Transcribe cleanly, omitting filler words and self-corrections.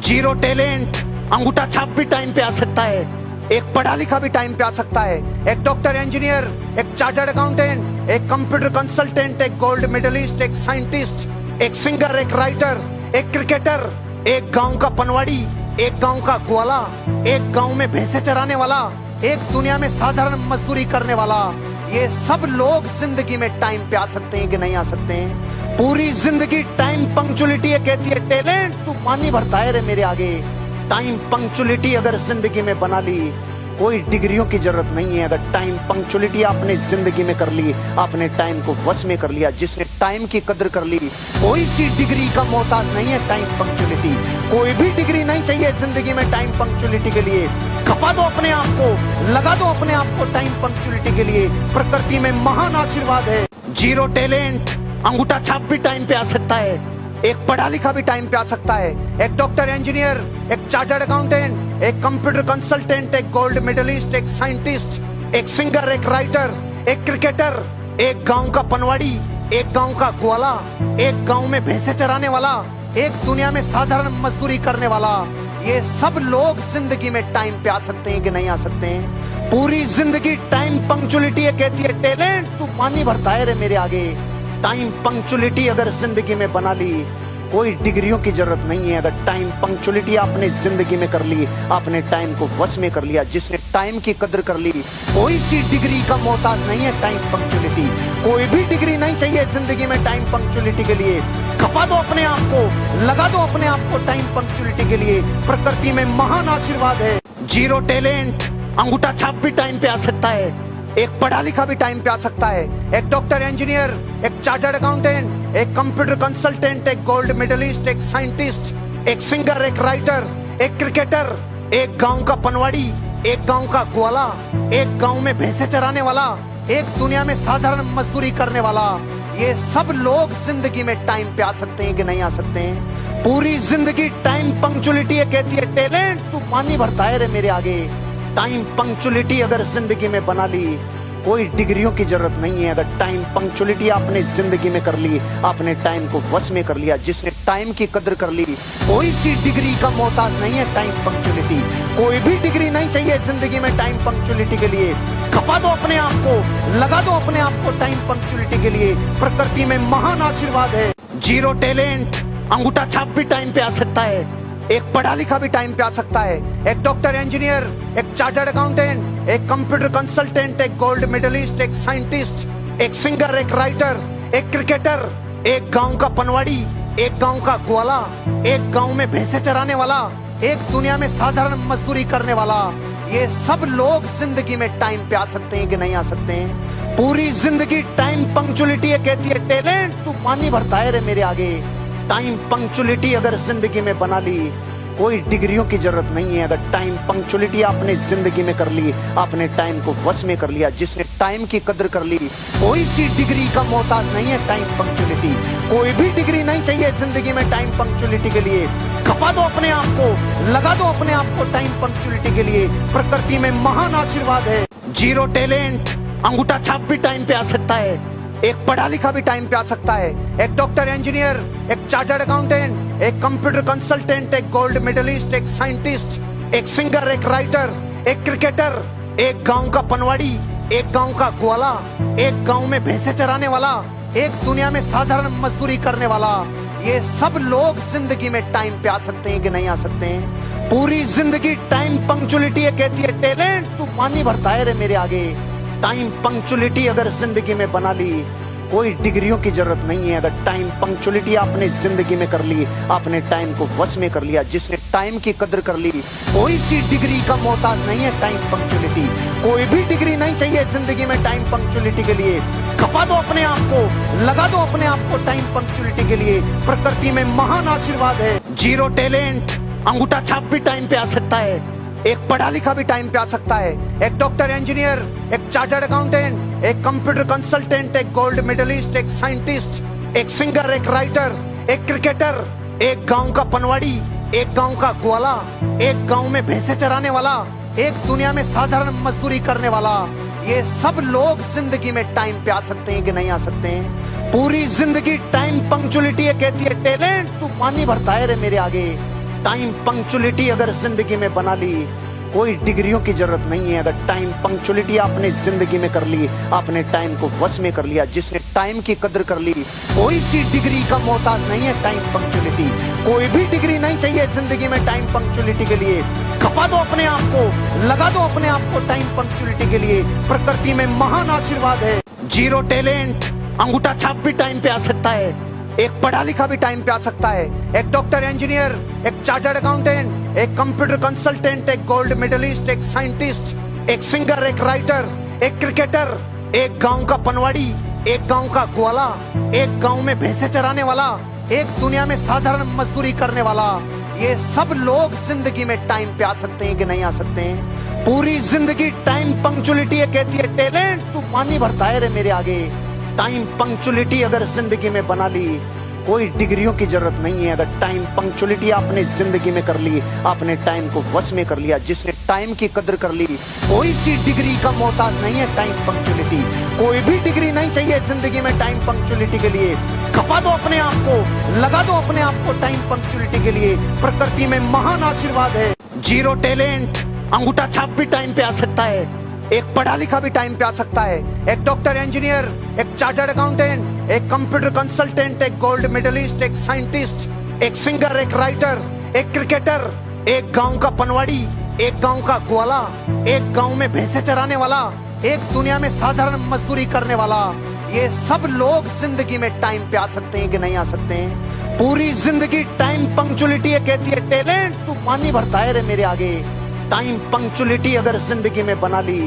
Zero talent अंगूठा छाप भी टाइम पे आ सकता है, एक पढ़ा लिखा भी टाइम पे आ सकता है, एक डॉक्टर इंजीनियर, एक चार्टर्ड अकाउंटेंट, एक कंप्यूटर कंसल्टेंट, एक गोल्ड मेडलिस्ट, एक साइंटिस्ट, एक सिंगर, एक राइटर, एक क्रिकेटर, एक गांव का पनवाड़ी, एक गांव का ग्वाला, एक गांव में भैंसे चराने वाला, एक दुनिया में साधारण मजदूरी करने वाला, ये सब लोग जिंदगी में टाइम पे आ सकते हैं कि नहीं आ सकते हैं? पूरी जिंदगी टाइम पंक्चुअलिटी कहती है, टैलेंट तू मानी भरता है रे मेरे आगे। टाइम पंक्चुअलिटी अगर जिंदगी में बना ली, कोई डिग्रियों की जरूरत नहीं है। अगर टाइम पंक्चुअलिटी आपने जिंदगी में कर ली, आपने टाइम को वश में कर लिया, जिसने टाइम की कदर कर ली, कोई सी डिग्री का मोहताज नहीं है टाइम पंक्चुअलिटी। कोई भी डिग्री नहीं चाहिए जिंदगी में टाइम पंक्चुअलिटी के लिए। खपा दो अपने आप को, लगा दो अपने आप को टाइम पंक्चुअलिटी के लिए। प्रकृति में महान आशीर्वाद है। जीरो टैलेंट अंगूठा छाप भी टाइम पे आ सकता है, एक पढ़ा लिखा भी टाइम पे आ सकता है, एक डॉक्टर इंजीनियर, एक चार्टर्ड अकाउंटेंट, एक कंप्यूटर कंसल्टेंट, एक गोल्ड मेडलिस्ट, एक साइंटिस्ट, एक सिंगर, एक राइटर, एक क्रिकेटर, एक गांव का पनवाड़ी, एक गांव का ग्वाला, एक गांव में भैंसे चराने वाला, एक दुनिया में साधारण मजदूरी करने वाला, ये सब लोग जिंदगी में टाइम पे आ सकते हैं कि नहीं आ सकते हैं? पूरी जिंदगी टाइम पंक्चुअलिटी कहती है, टैलेंट तू मानी भरता है रे मेरे आगे। टाइम पंक्चुअलिटी अगर जिंदगी में बना ली, कोई डिग्रियों की जरूरत नहीं है। अगर टाइम पंक्चुअलिटी आपने जिंदगी में कर ली, आपने टाइम को वश में कर लिया, जिसने टाइम की कदर कर ली, कोई सी डिग्री का मोहताज नहीं है टाइम पंक्चुअलिटी। कोई भी डिग्री नहीं चाहिए जिंदगी में टाइम पंक्चुअलिटी के लिए। खपा दो अपने आप को, लगा दो अपने आप को टाइम पंक्चुअलिटी के लिए। प्रकृति में महान आशीर्वाद है। जीरो टैलेंट अंगूठा छाप भी टाइम पे आ सकता है, एक पढ़ा लिखा भी टाइम पे आ सकता है, एक डॉक्टर इंजीनियर, एक चार्टर्ड अकाउंटेंट, एक कंप्यूटर कंसल्टेंट, एक गोल्ड मेडलिस्ट, एक साइंटिस्ट, एक सिंगर, एक राइटर, एक क्रिकेटर, एक गांव का पनवाड़ी, एक गांव का ग्वाला, एक गांव में भैंसे चराने वाला, एक दुनिया में साधारण मजदूरी करने वाला, ये सब लोग जिंदगी में टाइम पे आ सकते हैं कि नहीं आ सकते हैं? पूरी जिंदगी टाइम पंक्चुअलिटी कहती है, टैलेंट तू मानी भरता है रे मेरे आगे। टाइम पंक्चुअलिटी अगर जिंदगी में बना ली, कोई डिग्रियों की जरूरत नहीं है। अगर टाइम पंक्चुअलिटी आपने जिंदगी में कर ली, आपने टाइम को वश में कर लिया, जिसने टाइम की कदर कर ली, कोई सी डिग्री का मोहताज नहीं है टाइम पंक्चुअलिटी। कोई भी डिग्री नहीं चाहिए जिंदगी में टाइम पंक्चुअलिटी के लिए। खपा दो अपने आप को, लगा दो अपने आप को टाइम पंक्चुअलिटी के लिए। प्रकृति में महान आशीर्वाद है। जीरो टैलेंट अंगूठा छाप भी टाइम पे आ सकता है, एक पढ़ा लिखा भी टाइम पे आ सकता है, एक डॉक्टर इंजीनियर, एक चार्टर्ड अकाउंटेंट, एक कंप्यूटर कंसल्टेंट, एक गोल्ड मेडलिस्ट, एक साइंटिस्ट, एक सिंगर, एक राइटर, एक क्रिकेटर, एक गांव का पनवाड़ी, एक गांव का ग्वाला, एक गांव में भैंसे चराने वाला, एक दुनिया में साधारण मजदूरी करने वाला, ये सब लोग जिंदगी में टाइम पे आ सकते हैं कि नहीं आ सकते हैं? पूरी जिंदगी टाइम पंक्चुअलिटी कहती है, टैलेंट तू मानी भरता है रे मेरे आगे। टाइम पंक्चुअलिटी अगर जिंदगी में बना ली, कोई डिग्रियों की जरूरत नहीं है। अगर टाइम पंक्चुअलिटी आपने जिंदगी में कर ली, आपने टाइम को वश में कर लिया, जिसने टाइम की कदर कर ली, कोई सी डिग्री का मोहताज नहीं है टाइम पंक्चुअलिटी। कोई भी डिग्री नहीं चाहिए जिंदगी में टाइम पंक्चुअलिटी के लिए। खपा दो अपने आप को, लगा दो अपने आप को टाइम पंक्चुअलिटी के लिए। प्रकृति में महान आशीर्वाद है। जीरो टैलेंट अंगूठा छाप भी टाइम पे आ सकता है, एक पढ़ा लिखा भी टाइम पे आ सकता है, एक डॉक्टर इंजीनियर, एक चार्टर्ड अकाउंटेंट, एक कंप्यूटर कंसल्टेंट, एक गोल्ड मेडलिस्ट, एक साइंटिस्ट, एक सिंगर, एक राइटर, एक क्रिकेटर, एक गांव का पनवाड़ी, एक गांव का ग्वाला, एक गांव में भैंसे चराने वाला, एक दुनिया में साधारण मजदूरी करने वाला, ये सब लोग जिंदगी में टाइम पे आ सकते हैं कि नहीं आ सकते हैं? पूरी जिंदगी टाइम पंक्चुअलिटी कहती है, टैलेंट तू मानी भरता है रे मेरे आगे। टाइम पंक्चुअलिटी अगर जिंदगी में बना ली, कोई डिग्रियों की जरूरत नहीं है। अगर टाइम पंक्चुअलिटी आपने जिंदगी में कर ली, आपने टाइम को वश में कर लिया, जिसने टाइम की कदर कर ली, कोई सी डिग्री का मोहताज नहीं है टाइम पंक्चुअलिटी। कोई भी डिग्री नहीं चाहिए जिंदगी में टाइम पंक्चुअलिटी के लिए। खपा दो अपने आप को, लगा दो अपने आप को टाइम पंक्चुअलिटी के लिए। प्रकृति में महान आशीर्वाद है। जीरो टैलेंट अंगूठा छाप भी टाइम पे आ सकता है, एक पढ़ा लिखा भी टाइम पे आ सकता है, एक डॉक्टर इंजीनियर, एक चार्टर्ड अकाउंटेंट, एक कंप्यूटर कंसल्टेंट, एक गोल्ड मेडलिस्ट, एक साइंटिस्ट, एक सिंगर, एक राइटर, एक क्रिकेटर, एक गांव का पनवाड़ी, एक गांव का ग्वाला, एक गांव में भैंसे चराने वाला, एक दुनिया में साधारण मजदूरी करने वाला, ये सब लोग जिंदगी में टाइम पे आ सकते हैं कि नहीं आ सकते हैं? पूरी जिंदगी टाइम पंक्चुअलिटी कहती है, टैलेंट तू मानी भरता है रे मेरे आगे। टाइम पंक्चुअलिटी अगर जिंदगी में बना ली, कोई डिग्रियों की जरूरत नहीं है। अगर टाइम पंक्चुअलिटी आपने जिंदगी में कर ली, आपने टाइम को वश में कर लिया। जिसने टाइम की कदर कर ली, कोई सी डिग्री का मोहताज नहीं है टाइम पंक्चुअलिटी। कोई भी डिग्री नहीं चाहिए जिंदगी में टाइम पंक्चुअलिटी के लिए। खपा दो अपने आप को, लगा दो अपने आप को टाइम पंक्चुअलिटी के लिए। प्रकृति में महान आशीर्वाद है। जीरो टैलेंट, अंगूठा छाप भी टाइम पे आ सकता है। एक पढ़ा लिखा भी टाइम पे आ सकता है। एक डॉक्टर, इंजीनियर, एक चार्टर्ड अकाउंटेंट, एक कंप्यूटर कंसल्टेंट, एक गोल्ड मेडलिस्ट, एक साइंटिस्ट, एक सिंगर, एक राइटर, एक क्रिकेटर, एक गांव का पनवाड़ी, एक गांव का ग्वाला, एक गांव में भैंसे चराने वाला, एक दुनिया में साधारण मजदूरी करने वाला, ये सब लोग जिंदगी में टाइम पे आ सकते हैं कि नहीं आ सकते हैं? पूरी जिंदगी टाइम पंक्चुअलिटी ये कहती है, टैलेंट तू पानी भरता है रे मेरे आगे। टाइम पंक्चुअलिटी अगर जिंदगी में बना ली, कोई डिग्रियों की जरूरत नहीं है। अगर टाइम पंक्चुअलिटी आपने जिंदगी में कर ली, आपने टाइम को वश में कर लिया। जिसने टाइम की कदर कर ली, कोई सी डिग्री का मोहताज नहीं है टाइम पंक्चुअलिटी। कोई भी डिग्री नहीं चाहिए जिंदगी में टाइम पंक्चुअलिटी के लिए। खपा दो अपने आप को, लगा दो अपने आप को टाइम पंक्चुअलिटी के लिए। प्रकृति में महान आशीर्वाद है। जीरो टैलेंट, अंगूठा छाप भी टाइम पे आ सकता है। एक पढ़ा लिखा भी टाइम पे आ सकता है। एक डॉक्टर, इंजीनियर, एक चार्टर्ड अकाउंटेंट, एक कंप्यूटर कंसल्टेंट, एक गोल्ड मेडलिस्ट, एक साइंटिस्ट, एक सिंगर, एक राइटर, एक क्रिकेटर, एक गांव का पनवाड़ी, एक गांव का ग्वाला, एक गांव में भैंसे चराने वाला, एक दुनिया में साधारण मजदूरी करने वाला, ये सब लोग जिंदगी में टाइम पे आ सकते हैं कि नहीं आ सकते हैं? पूरी जिंदगी टाइम पंक्चुअलिटी ये कहती है, टैलेंट तू पानी भरता है रे मेरे आगे। टाइम पंक्चुअलिटी अगर जिंदगी में बना ली,